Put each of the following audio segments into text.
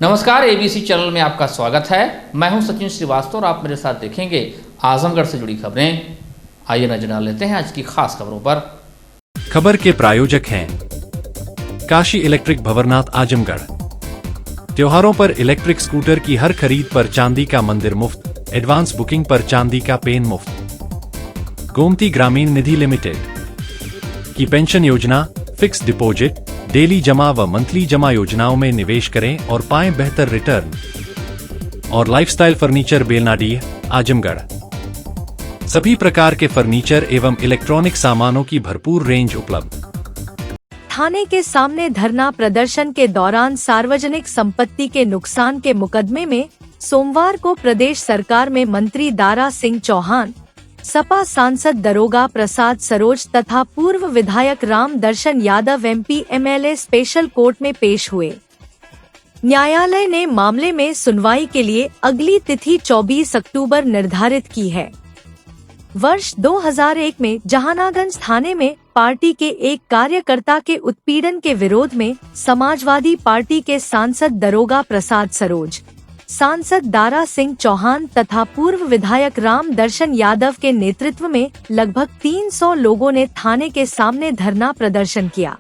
नमस्कार, ABC channel में आपका स्वागत है। मैं हूं सचिन श्रीवास्तव और आप मेरे साथ देखेंगे आजमगढ़ से जुड़ी खबरें। आइए नजर डाल लेते हैं आज की खास खबरों पर। खबर के प्रायोजक हैं काशी इलेक्ट्रिक भंवरनाथ आजमगढ़। त्योहारों पर इलेक्ट्रिक स्कूटर की हर खरीद पर चांदी का मंदिर मुफ्त, एडवांस बुकिंग पर चांदी का पेन मुफ्त। गोमती ग्रामीण निधि लिमिटेड की पेंशन योजना, फिक्स डिपॉजिट, डेली जमा व मंथली जमा योजनाओं में निवेश करें और पाएं बेहतर रिटर्न। और लाइफस्टाइल फर्नीचर बेलनाडीह आजमगढ़। सभी प्रकार के फर्नीचर एवं इलेक्ट्रॉनिक सामानों की भरपूर रेंज उपलब्ध। थाने के सामने धरना प्रदर्शन के दौरान सार्वजनिक संपत्ति के नुकसान के मुकदमे में सोमवार को प्रदेश सरकार में मंत्री दारा सिंह चौहान, सपा सांसद दरोगा प्रसाद सरोज तथा पूर्व विधायक Ram Darshan Yadav MP MLA special court में पेश हुए। न्यायालय ने मामले में सुनवाई के लिए अगली तिथि 24 अक्टूबर निर्धारित की है। वर्ष 2001 में जहानागंज थाने में पार्टी के एक कार्यकर्ता के उत्पीड़न के विरोध में समाजवादी पार्टी के सांसद दरोगा प्रसाद सरोज, सांसद दारा सिंह चौहान तथा पूर्व विधायक राम दर्शन यादव के नेतृत्व में लगभग 300 लोगों ने थाने के सामने धरना प्रदर्शन किया।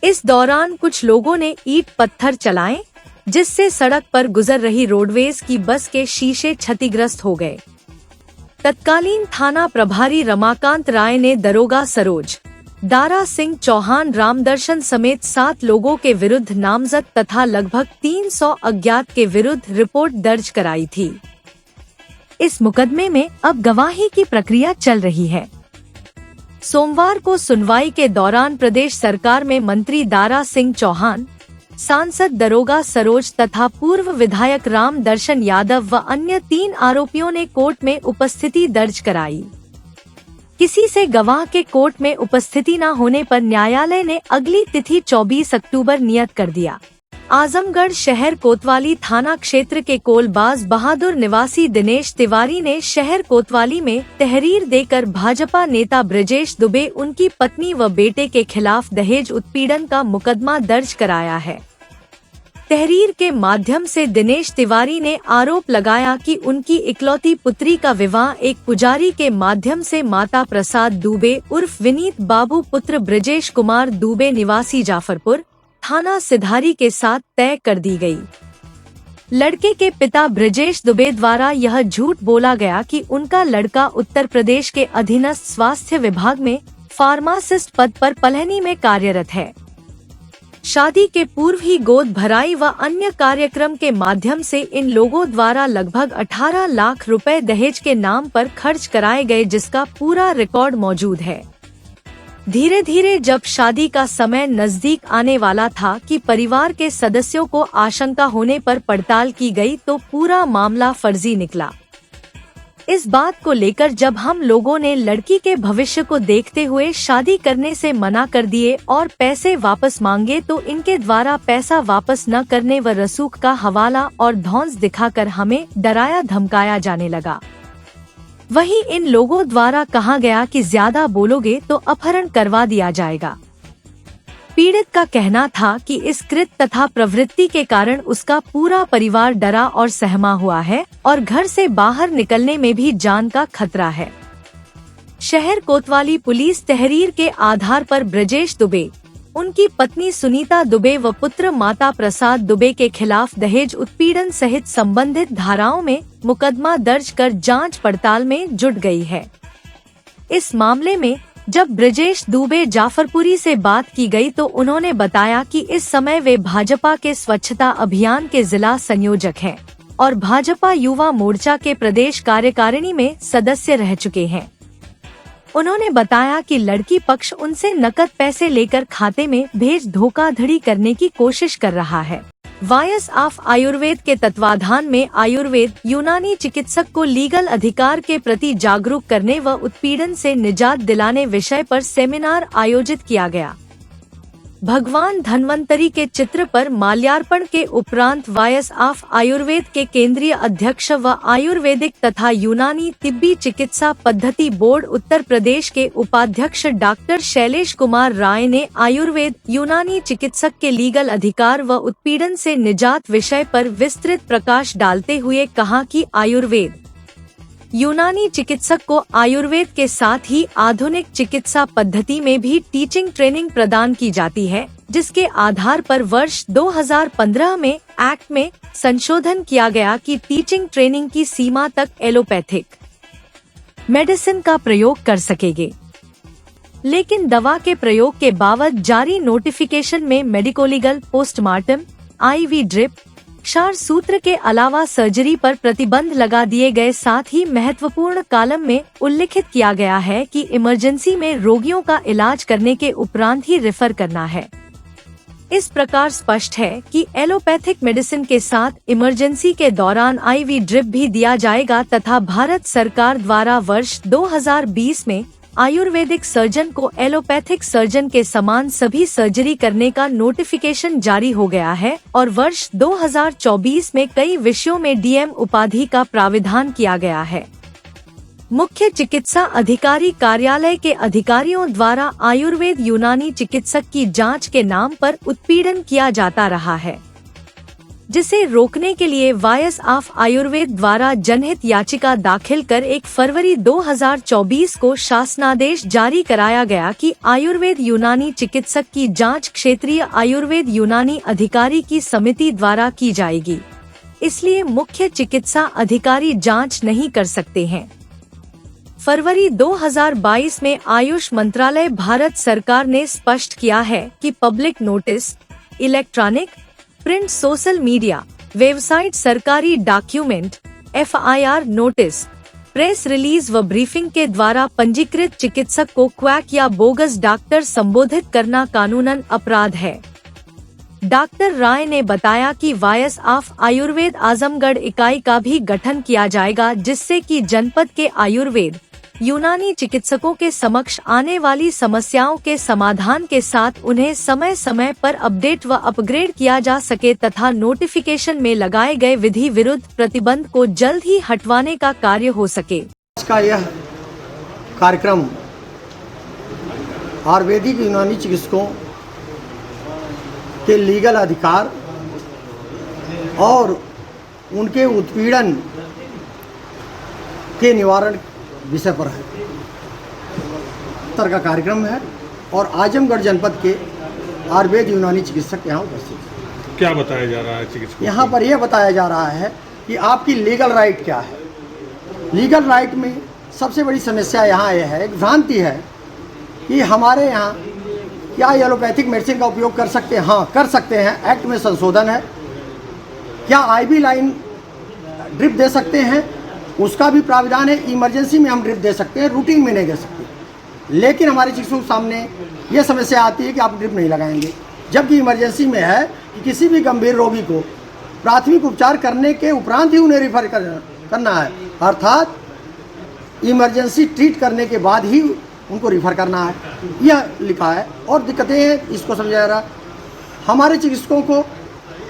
इस दौरान कुछ लोगों ने ईंट पत्थर चलाए, जिससे सड़क पर गुजर रही रोडवेज की बस के शीशे क्षतिग्रस्त हो गए। तत्कालीन थाना प्रभारी रमाकांत राय ने दरोगा सरोज, दारा सिंह चौहान, रामदर्शन समेत 7 लोगों के विरुद्ध नामजद तथा लगभग 300 अज्ञात के विरुद्ध रिपोर्ट दर्ज कराई थी। इस मुकदमे में अब गवाही की प्रक्रिया चल रही है। सोमवार को सुनवाई के दौरान प्रदेश सरकार में मंत्री दारा सिंह चौहान, सांसद दरोगा सरोज तथा पूर्व विधायक राम दर्शन यादव व अन्य 3 आरोपियों ने कोर्ट में उपस्थिति दर्ज कराई। किसी से गवाह के कोर्ट में उपस्थिति न होने पर न्यायालय ने अगली तिथि 24 अक्टूबर नियत कर दिया। आजमगढ़ शहर कोतवाली थाना क्षेत्र के कोलबाज बहादुर निवासी दिनेश तिवारी ने शहर कोतवाली में तहरीर देकर भाजपा नेता ब्रजेश दुबे, उनकी पत्नी व बेटे के खिलाफ दहेज उत्पीड़न का मुकदमा दर्ज कराया है। तहरीर के माध्यम से दिनेश तिवारी ने आरोप लगाया कि उनकी इकलौती पुत्री का विवाह एक पुजारी के माध्यम से माता प्रसाद दुबे उर्फ विनीत बाबू पुत्र ब्रजेश कुमार दुबे निवासी जाफरपुर थाना सिधारी के साथ तय कर दी गई। लड़के के पिता ब्रजेश दुबे द्वारा यह झूठ बोला गया कि उनका लड़का उत्तर प्रदेश के अधीनस्थ स्वास्थ्य विभाग में फार्मासिस्ट पद पर पलहनी में कार्यरत है। शादी के पूर्व ही गोद भराई व अन्य कार्यक्रम के माध्यम से इन लोगों द्वारा लगभग 18 लाख रुपए दहेज के नाम पर खर्च कराए गए, जिसका पूरा रिकॉर्ड मौजूद है। धीरे धीरे जब शादी का समय नजदीक आने वाला था कि परिवार के सदस्यों को आशंका होने पर पड़ताल की गई तो पूरा मामला फर्जी निकला। इस बात को लेकर जब हम लोगों ने लड़की के भविष्य को देखते हुए शादी करने से मना कर दिए और पैसे वापस मांगे तो इनके द्वारा पैसा वापस न करने व रसूख का हवाला और धौंस दिखाकर हमें डराया धमकाया जाने लगा। वहीं इन लोगों द्वारा कहा गया कि ज्यादा बोलोगे तो अपहरण करवा दिया जाएगा। पीड़ित का कहना था कि इस कृत्य तथा प्रवृत्ति के कारण उसका पूरा परिवार डरा और सहमा हुआ है और घर से बाहर निकलने में भी जान का खतरा है। शहर कोतवाली पुलिस तहरीर के आधार पर ब्रजेश दुबे, उनकी पत्नी सुनीता दुबे व पुत्र माता प्रसाद दुबे के खिलाफ दहेज उत्पीड़न सहित संबंधित धाराओं में मुकदमा दर्ज कर जांच पड़ताल में जुट गई है। इस मामले में जब ब्रजेश दुबे जाफरपुरी से बात की गई तो उन्होंने बताया कि इस समय वे भाजपा के स्वच्छता अभियान के जिला संयोजक हैं और भाजपा युवा मोर्चा के प्रदेश कार्यकारिणी में सदस्य रह चुके हैं। उन्होंने बताया कि लड़की पक्ष उनसे नकद पैसे लेकर खाते में भेज धोखाधड़ी करने की कोशिश कर रहा है। वायस ऑफ आयुर्वेद के तत्वाधान में आयुर्वेद यूनानी चिकित्सक को लीगल अधिकार के प्रति जागरूक करने व उत्पीड़न से निजात दिलाने विषय पर सेमिनार आयोजित किया गया। भगवान धन्वंतरी के चित्र पर माल्यार्पण के उपरांत वायस ऑफ आयुर्वेद के केंद्रीय अध्यक्ष व आयुर्वेदिक तथा यूनानी तिब्बी चिकित्सा पद्धति बोर्ड उत्तर प्रदेश के उपाध्यक्ष डॉक्टर शैलेश कुमार राय ने आयुर्वेद यूनानी चिकित्सक के लीगल अधिकार व उत्पीड़न से निजात विषय पर विस्तृत प्रकाश डालते हुए कहा कि आयुर्वेद यूनानी चिकित्सक को आयुर्वेद के साथ ही आधुनिक चिकित्सा पद्धति में भी टीचिंग ट्रेनिंग प्रदान की जाती है, जिसके आधार पर वर्ष 2015 में एक्ट में संशोधन किया गया कि टीचिंग ट्रेनिंग की सीमा तक एलोपैथिक मेडिसिन का प्रयोग कर सकेंगे। लेकिन दवा के प्रयोग के बावजूद जारी नोटिफिकेशन में मेडिकोलीगल, पोस्टमार्टम, IV ड्रिप, क्षार सूत्र के अलावा सर्जरी पर प्रतिबंध लगा दिए गए। साथ ही महत्वपूर्ण कॉलम में उल्लिखित किया गया है कि इमरजेंसी में रोगियों का इलाज करने के उपरांत ही रेफर करना है। इस प्रकार स्पष्ट है कि एलोपैथिक मेडिसिन के साथ इमरजेंसी के दौरान IV ड्रिप भी दिया जाएगा तथा भारत सरकार द्वारा वर्ष 2020 में आयुर्वेदिक सर्जन को एलोपैथिक सर्जन के समान सभी सर्जरी करने का नोटिफिकेशन जारी हो गया है और वर्ष 2024 में कई विषयों में DM उपाधि का प्राविधान किया गया है। मुख्य चिकित्सा अधिकारी कार्यालय के अधिकारियों द्वारा आयुर्वेद यूनानी चिकित्सक की जांच के नाम पर उत्पीड़न किया जाता रहा है, जिसे रोकने के लिए वायस ऑफ आयुर्वेद द्वारा जनहित याचिका दाखिल कर 1 फरवरी 2024 को शासनादेश जारी कराया गया कि आयुर्वेद यूनानी चिकित्सक की जांच क्षेत्रीय आयुर्वेद यूनानी अधिकारी की समिति द्वारा की जाएगी, इसलिए मुख्य चिकित्सा अधिकारी जांच नहीं कर सकते हैं। फरवरी 2022 में आयुष मंत्रालय भारत सरकार ने स्पष्ट किया है कि public notice, electronic, print, social media, website, सरकारी document, FIR notice, press release व ब्रीफिंग के द्वारा पंजीकृत चिकित्सक को क्वैक या बोगस डॉक्टर संबोधित करना कानूनन अपराध है। डॉक्टर राय ने बताया कि वायस ऑफ आयुर्वेद आजमगढ़ इकाई का भी गठन किया जाएगा, जिससे कि जनपद के आयुर्वेद यूनानी चिकित्सकों के समक्ष आने वाली समस्याओं के समाधान के साथ उन्हें समय समय पर अपडेट व अपग्रेड किया जा सके तथा नोटिफिकेशन में लगाए गए विधि विरुद्ध प्रतिबंध को जल्द ही हटवाने का कार्य हो सके। का यह कार्यक्रम आयुर्वेदिक यूनानी चिकित्सकों के लीगल अधिकार और उनके उत्पीड़न के निवारण विषय पर है तरह का कार्यक्रम है और आजमगढ़ जनपद के आयुर्वेद यूनानी चिकित्सक यहाँ उपस्थित हैं। क्या बताया जा रहा है चिकित्सक? यहाँ पर यह बताया जा रहा है कि आपकी लीगल राइट क्या है। लीगल राइट में सबसे बड़ी समस्या यहाँ यह है, एक भ्रांति है कि हमारे यहाँ क्या एलोपैथिक मेडिसिन का उपयोग कर सकते हैं? हाँ, कर सकते हैं। एक्ट में संशोधन है। क्या IV लाइन ड्रिप दे सकते हैं? उसका भी प्राविधान है। इमरजेंसी में हम ड्रिप दे सकते हैं, रूटीन में नहीं दे सकते। लेकिन हमारे चिकित्सकों के सामने ये समस्या आती है कि आप ड्रिप नहीं लगाएंगे, जबकि इमरजेंसी में है कि किसी भी गंभीर रोगी को प्राथमिक उपचार करने के उपरांत ही उन्हें रिफर करना है, अर्थात इमरजेंसी ट्रीट करने के बाद ही उनको रिफ़र करना है, यह लिखा है। और दिक्कतें हैं, इसको समझा जा रहा। हमारे चिकित्सकों को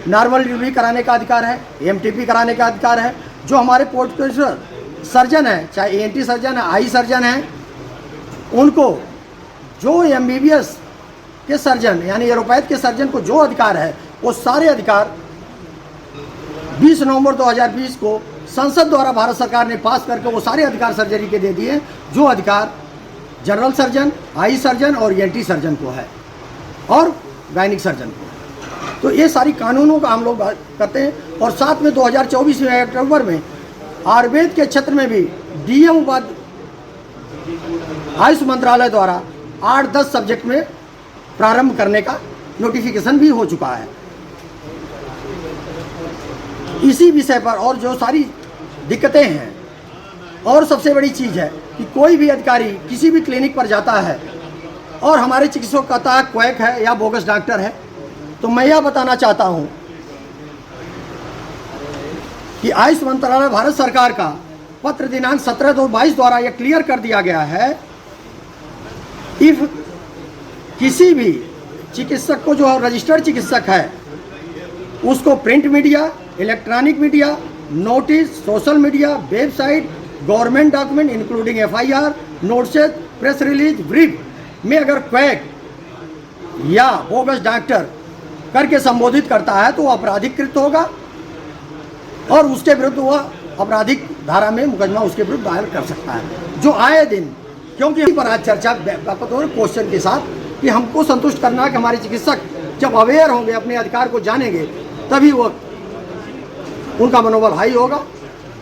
नॉर्मल डिलीवरी कराने का अधिकार है, MTP कराने का अधिकार है। जो हमारे पोस्ट सर्जन है, चाहे ENT सर्जन है, आई सर्जन है, उनको जो MBBS के सर्जन यानी एलोपैथ के सर्जन को जो अधिकार है, वो सारे अधिकार 20 नवंबर 2020 को संसद द्वारा भारत सरकार ने पास करके वो सारे अधिकार सर्जरी के दे दिए, जो अधिकार जनरल सर्जन, आई सर्जन और ENT सर्जन को है और गायनिक सर्जन को। तो ये सारी कानूनों का हम लोग बात करते हैं। और साथ में 2024 में अक्टूबर में आयुर्वेद के क्षेत्र में भी DM उपाधि आयुष मंत्रालय द्वारा 8-10 सब्जेक्ट में प्रारंभ करने का नोटिफिकेशन भी हो चुका है। इसी विषय पर और जो सारी दिक्कतें हैं, और सबसे बड़ी चीज़ है कि कोई भी अधिकारी किसी भी क्लिनिक पर जाता है और हमारे चिकित्सक कहता है क्वैक है या बोगस डॉक्टर है, तो मैं यह बताना चाहता हूं कि आयुष मंत्रालय भारत सरकार का पत्र दिनांक 17/2/22 द्वारा यह क्लियर कर दिया गया है, इफ किसी भी चिकित्सक को, जो रजिस्टर्ड चिकित्सक है, उसको print media, electronic media, notice, social media, website, government document including FIR, notice, press release, brief में अगर क्वैक या बोगस डॉक्टर करके संबोधित करता है तो वो आपराधिकृत होगा और उसके विरुद्ध वह आपराधिक धारा में मुकदमा उसके विरुद्ध दायर कर सकता है। जो आए दिन, क्योंकि पर आज चर्चा क्वेश्चन के साथ कि हमको संतुष्ट करना है कि हमारे चिकित्सक जब अवेयर होंगे, अपने अधिकार को जानेंगे, तभी वो उनका मनोबल हाई होगा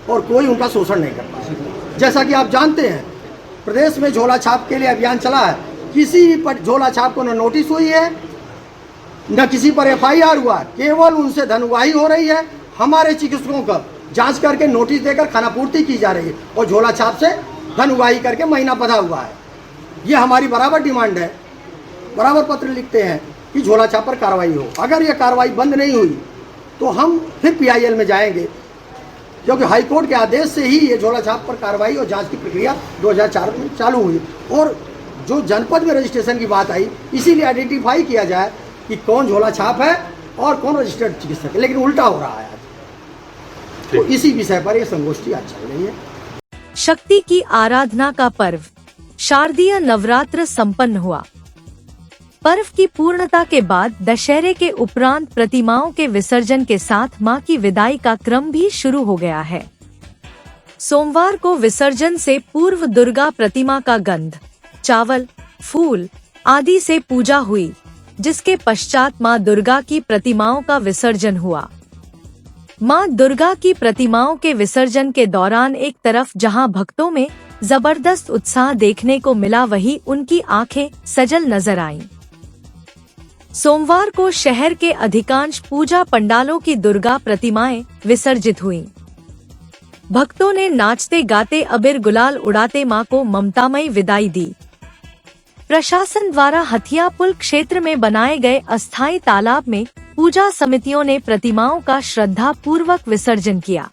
और कोई उनका शोषण नहीं कर पाएगा। जैसा कि आप जानते हैं, प्रदेश में झोला छाप के लिए अभियान चला है, किसी पर झोला छाप को न नोटिस हुई है, न किसी पर FIR हुआ, केवल उनसे धनउगाही हो रही है। हमारे चिकित्सकों का जांच करके नोटिस देकर खानापूर्ति की जा रही है और झोला छाप से धनउगाही करके महीना बंधा हुआ है। ये हमारी बराबर डिमांड है, बराबर पत्र लिखते हैं कि झोला छाप पर कार्रवाई हो। अगर ये कार्रवाई बंद नहीं हुई तो हम फिर PIL में जाएंगे, क्योंकि हाईकोर्ट के आदेश से ही ये झोला छाप पर कार्रवाई और जांच की प्रक्रिया 2004 में चालू हुई। और जो जनपद में रजिस्ट्रेशन की बात आई, इसीलिए आइडेंटिफाई किया जाए कि कौन झोला छाप है और कौन रजिस्टर्ड चिकित्सक है, लेकिन उल्टा हो रहा है आज। तो इसी विषय पर यह संगोष्ठी आज चल रही है। शक्ति की आराधना का पर्व शारदीय नवरात्र संपन्न हुआ। पर्व की पूर्णता के बाद दशहरे के उपरांत प्रतिमाओं के विसर्जन के साथ मां की विदाई का क्रम भी शुरू हो गया है। सोमवार को विसर्जन से पूर्व दुर्गा प्रतिमा का गंध, चावल, फूल आदि से पूजा हुई, जिसके पश्चात मां दुर्गा की प्रतिमाओं का विसर्जन हुआ। मां दुर्गा की प्रतिमाओं के विसर्जन के दौरान एक तरफ जहां भक्तों में जबरदस्त उत्साह देखने को मिला, वहीं उनकी आंखें सजल नजर आईं। सोमवार को शहर के अधिकांश पूजा पंडालों की दुर्गा प्रतिमाएं विसर्जित हुईं। भक्तों ने नाचते गाते अबीर गुलाल उड़ाते मां को ममतामयी विदाई दी। प्रशासन द्वारा हथिया पुल क्षेत्र में बनाए गए अस्थायी तालाब में पूजा समितियों ने प्रतिमाओं का श्रद्धा पूर्वक विसर्जन किया।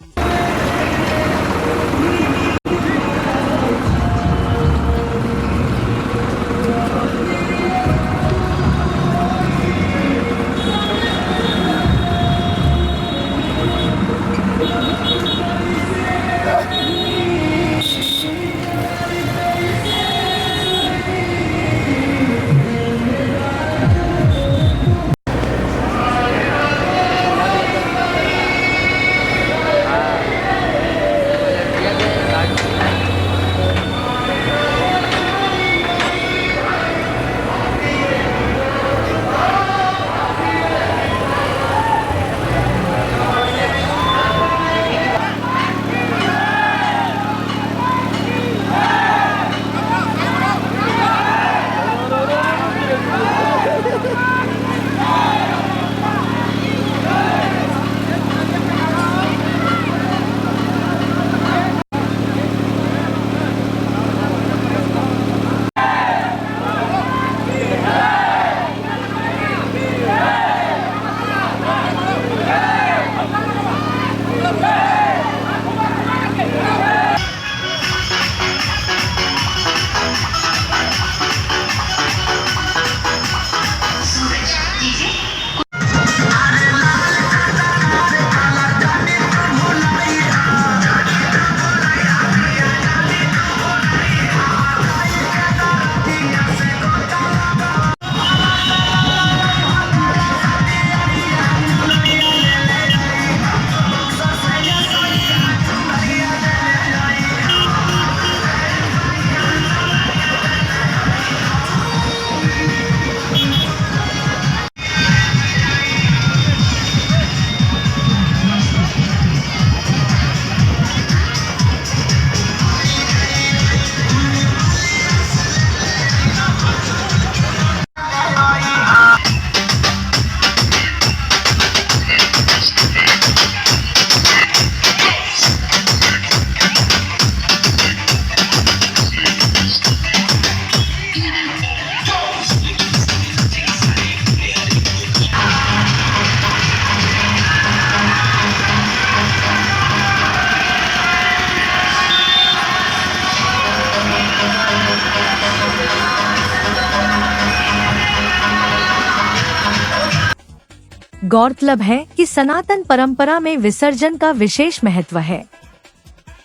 गौरतलब है कि सनातन परंपरा में विसर्जन का विशेष महत्व है।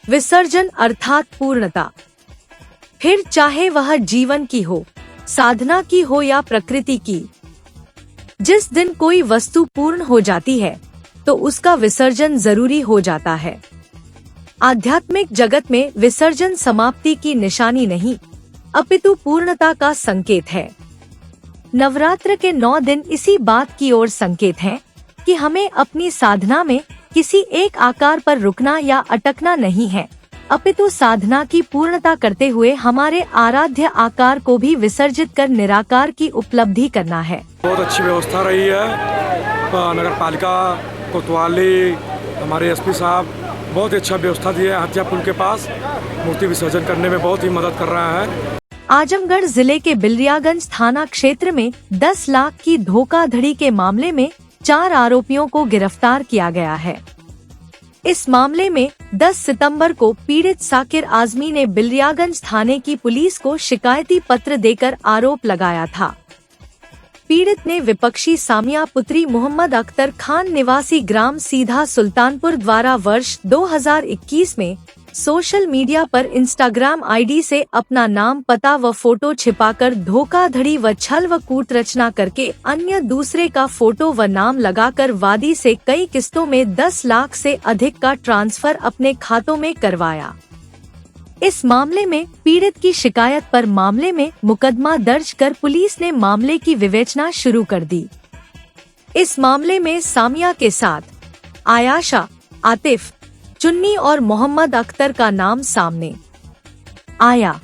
विसर्जन अर्थात पूर्णता, फिर चाहे वह जीवन की हो, साधना की हो या प्रकृति की। जिस दिन कोई वस्तु पूर्ण हो जाती है तो उसका विसर्जन जरूरी हो जाता है। आध्यात्मिक जगत में विसर्जन समाप्ति की निशानी नहीं, अपितु पूर्णता का संकेत है। नवरात्र के 9 दिन इसी बात की ओर संकेत हैं कि हमें अपनी साधना में किसी एक आकार पर रुकना या अटकना नहीं है, अपितु साधना की पूर्णता करते हुए हमारे आराध्य आकार को भी विसर्जित कर निराकार की उपलब्धि करना है। बहुत अच्छी व्यवस्था रही है। नगर पालिका कोतवाली, हमारे एसपी साहब बहुत अच्छा व्यवस्था दी है। हथिया पुल के पास मूर्ति विसर्जन करने में बहुत ही मदद कर रहा है। आजमगढ़ जिले के बिलरियागंज थाना क्षेत्र में 10 लाख की धोखाधड़ी के मामले में 4 आरोपियों को गिरफ्तार किया गया है। इस मामले में 10 सितंबर को पीड़ित साकिर आजमी ने बिलरियागंज थाने की पुलिस को शिकायती पत्र देकर आरोप लगाया था। पीड़ित ने विपक्षी सामिया पुत्री मोहम्मद अख्तर खान निवासी ग्राम सीधा सुल्तानपुर द्वारा वर्ष 2021 में सोशल मीडिया पर इंस्टाग्राम आईडी से अपना नाम, पता व फोटो छिपाकर धोखाधड़ी व छल व कूट रचना करके अन्य दूसरे का फोटो व नाम लगाकर वादी से कई किस्तों में 10 लाख से अधिक का ट्रांसफर अपने खातों में करवाया। इस मामले में पीड़ित की शिकायत पर मामले में मुकदमा दर्ज कर पुलिस ने मामले की विवेचना शुरू कर दी। इस मामले में सामिया के साथ आयाशा, आतिफ, चुन्नी और मोहम्मद अख्तर का नाम सामने आया।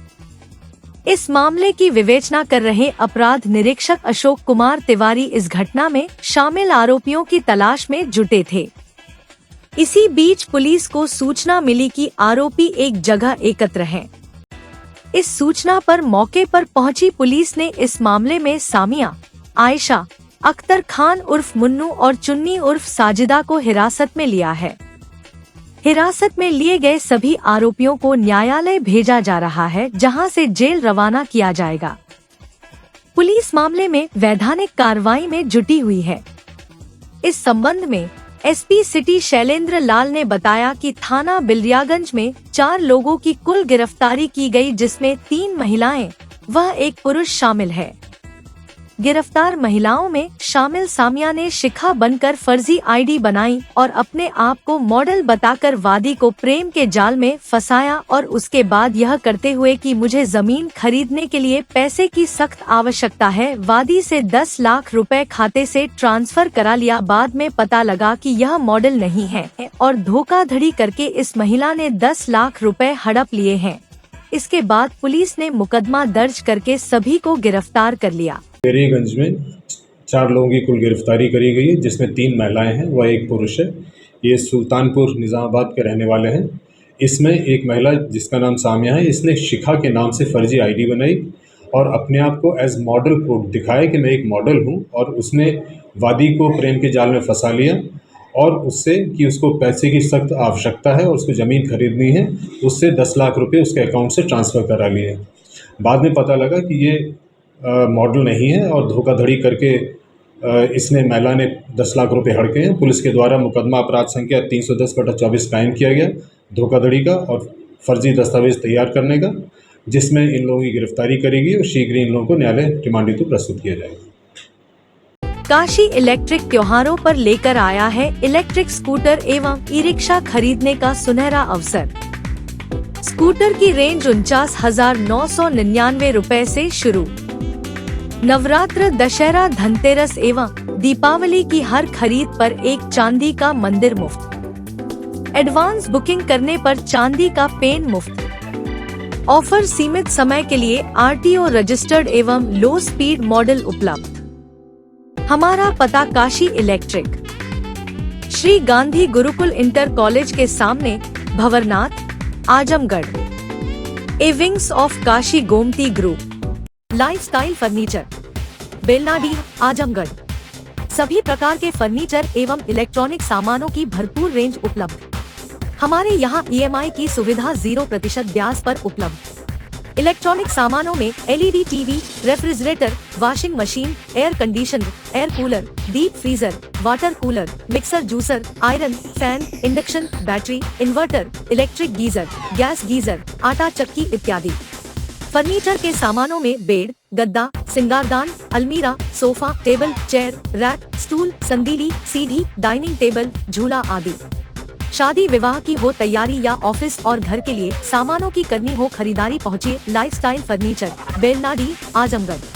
इस मामले की विवेचना कर रहे अपराध निरीक्षक अशोक कुमार तिवारी इस घटना में शामिल आरोपियों की तलाश में जुटे थे। इसी बीच पुलिस को सूचना मिली कि आरोपी एक जगह एकत्र हैं। इस सूचना पर मौके पर पहुंची पुलिस ने इस मामले में सामिया, आयशा, अख्तर खान उर्फ मुन्नू और चुन्नी उर्फ साजिदा को हिरासत में लिया है। हिरासत में लिए गए सभी आरोपियों को न्यायालय भेजा जा रहा है, जहां से जेल रवाना किया जाएगा। पुलिस मामले में वैधानिक कार्रवाई में जुटी हुई है। इस संबंध में एसपी सिटी शैलेंद्र लाल ने बताया कि थाना बिलरियागंज में 4 लोगों की कुल गिरफ्तारी की गई, जिसमें 3 महिलाएं व 1 पुरुष शामिल है। गिरफ्तार महिलाओं में शामिल सामिया ने शिखा बनकर फर्जी आईडी बनाई और अपने आप को मॉडल बताकर वादी को प्रेम के जाल में फंसाया और उसके बाद यह करते हुए कि मुझे जमीन खरीदने के लिए पैसे की सख्त आवश्यकता है, वादी से 10 लाख रुपए खाते से ट्रांसफर करा लिया। बाद में पता लगा कि यह मॉडल नहीं है और धोखाधड़ी करके इस महिला ने 10 लाख रुपए हड़प लिए हैं। इसके बाद पुलिस ने मुकदमा दर्ज करके सभी को गिरफ्तार कर लिया। बिलरियागंज में 4 लोगों की कुल गिरफ्तारी करी गई है, जिसमें 3 महिलाएं हैं व 1 पुरुष है। ये सुल्तानपुर निज़ामाबाद के रहने वाले हैं। इसमें एक महिला जिसका नाम सामिया है, इसने शिखा के नाम से फर्जी आईडी बनाई और अपने आप को एज मॉडल प्रूफ दिखाया कि मैं एक मॉडल हूं, और उसने वादी को प्रेम के जाल में फंसा लिया और उससे कि उसको पैसे की सख्त आवश्यकता है और उसको ज़मीन खरीदनी है, उससे 10 लाख रुपए उसके अकाउंट से ट्रांसफ़र करा लिए। बाद में पता लगा कि ये मॉडल नहीं है और धोखाधड़ी करके इसने महिला ने 10 लाख रुपए हड़के हैं। पुलिस के द्वारा मुकदमा अपराध संख्या 310/24 कायम किया गया धोखाधड़ी का और फर्जी दस्तावेज तैयार करने का, जिसमें इन लोगों की गिरफ्तारी करेगी और शीघ्र इन लोगों को न्यायालय रिमांड हेतु प्रस्तुत किया जाएगा। काशी इलेक्ट्रिक त्योहारों पर लेकर आया है इलेक्ट्रिक स्कूटर एवं ई रिक्शा खरीदने का सुनहरा अवसर। स्कूटर की रेंज 49,999 रुपए से शुरू। नवरात्र, दशहरा, धनतेरस एवं दीपावली की हर खरीद पर एक चांदी का मंदिर मुफ्त। एडवांस बुकिंग करने पर चांदी का पेन मुफ्त। ऑफर सीमित समय के लिए आरटीओ रजिस्टर्ड एवं लो स्पीड मॉडल उपलब्ध। हमारा पता Kashi electric, Shri Gandhi Gurukul inter college के सामने, Bhanwarnath, Azamgarh. A wings of Kashi Gomti group. Lifestyle furniture, Belnadi, Azamgarh. सभी प्रकार के फर्नीचर एवं इलेक्ट्रॉनिक सामानों की भरपूर रेंज उपलब्ध। हमारे यहाँ EMI की सुविधा 0% ब्याज पर उपलब्ध। इलेक्ट्रॉनिक सामानों में LED TV, refrigerator, washing machine, air conditioner, air cooler, deep freezer, water cooler, mixer juicer, iron, fan, induction, battery, inverter, electric geyser, gas geyser, आटा चक्की इत्यादि। फर्नीचर के सामानों में बेड, गद्दा, सिंगारदान, अलमीरा, sofa, table, chair, rack, stool, संदीली, सीढ़ी, डाइनिंग टेबल, झूला आदि। शादी विवाह की हो तैयारी या ऑफिस और घर के लिए सामानों की करनी हो खरीदारी, पहुंचिए लाइफस्टाइल फर्नीचर, बेलनाडी, आजमगढ़।